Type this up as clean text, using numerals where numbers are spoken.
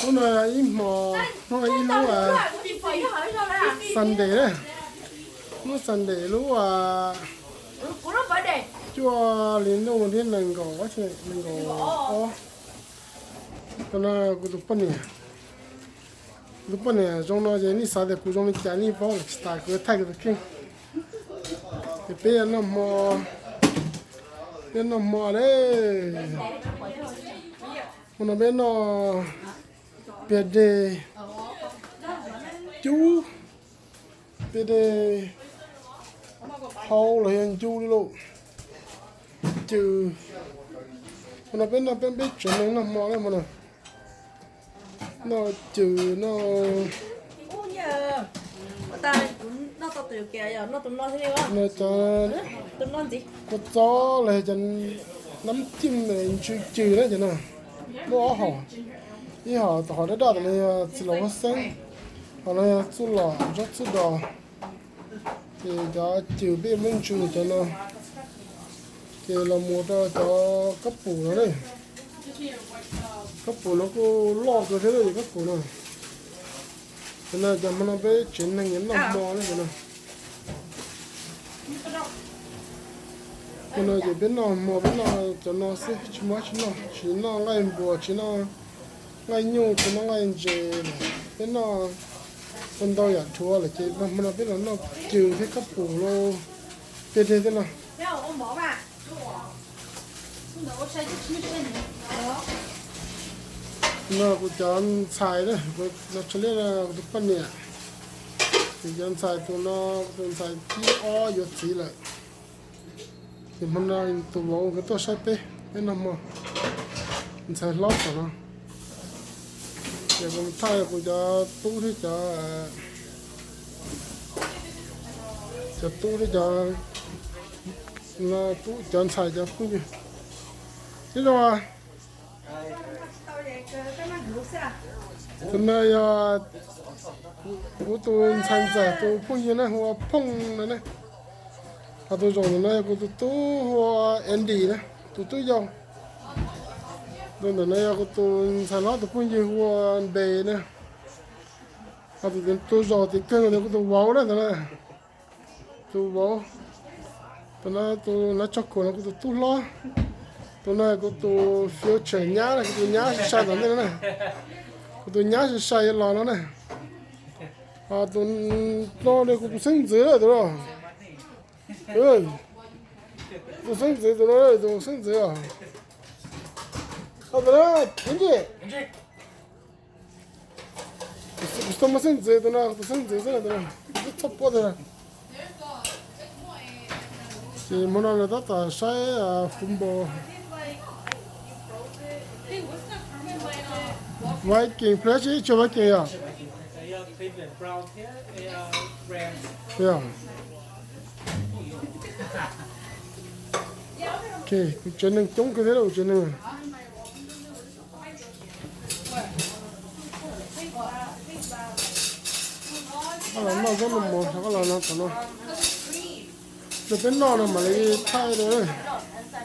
hôm nay im mò hôm nay im lúc à Sunday đấy lúc Sunday lúc à cho đến đâu mà đến lần gõ chứ lần gõ cái nào cũng được này lúc này trong nó giờ ní sao để cũng trong cái ní bao ta cứ thay cái kinh cái bé nó mò đấy hôm nay bé nó bé de chú bé de hầu là hiện chú đi luôn chứ hôm nay bé chuyện nó mò đấy mà nó trừ nó nhờ ta nó tao từ kìa giờ nó tụi nó thế nào nó cho tụi nó gì có chó là chân nắm chim này trừ đấy chứ nào nó họ đi họ đã đào này chỉ là sinh họ này chú lò rất chú đò thì cho trừ biết mình trừ cho nó thì là một cho cấp phủ nó đây cấp phủ nó có lo cái thế này cấp phủ này cho nên cho nó bé chuyển thành những lòng mò đấy cho nên chỉ biết nó mò biết nó cho nó sẽ chỉ nó ngay bùa chỉ nó ngay nhung chỉ nó ngay dề biết nó con đau giật chua là chỉ nó biết là nó trừ cái cấp phủ nó biết thế nào nó cũng chọn xài đấy, nó cho nên là được phân nè, thì chọn xài tụi nó chọn xài chỉ o yếu chỉ lại, thì mình là tụi nó cái tôi sai pe, cái nào mà mình xài lót của nó, thì mình thay của cho tu thì cho tu thì cho là tu chọn xài cho không gì, thế rồi. hôm nay của tôi tham gia tôi phong như này hoa phong này tôi dùng này của tôi hoa Andy này tôi dùng rồi này của tôi tham gia tôi phong như hoa bề này tôi dùng thì cái này của tôi wow đấy này tôi wow tôi nói cho cô nó của tôi lo tôi nói của tôi phiếu chuyển nhá này tôi nhá sai rồi này tôi nhá sai lo nó này tôi lo này cũng sinh dữ rồi tôi sinh dữ rồi tôi sinh dữ rồi đó cái gì tôi mà sinh dữ tôi sinh dữ rồi tôi chọc bớt rồi thì muốn nói là tất cả sai phun bò Viking fresh cho Viking à? Yeah. Ok, chuyện này chống cái thế đâu chuyện này. Nó rất là một, nó là nó nó bên nó mà lấy thay rồi.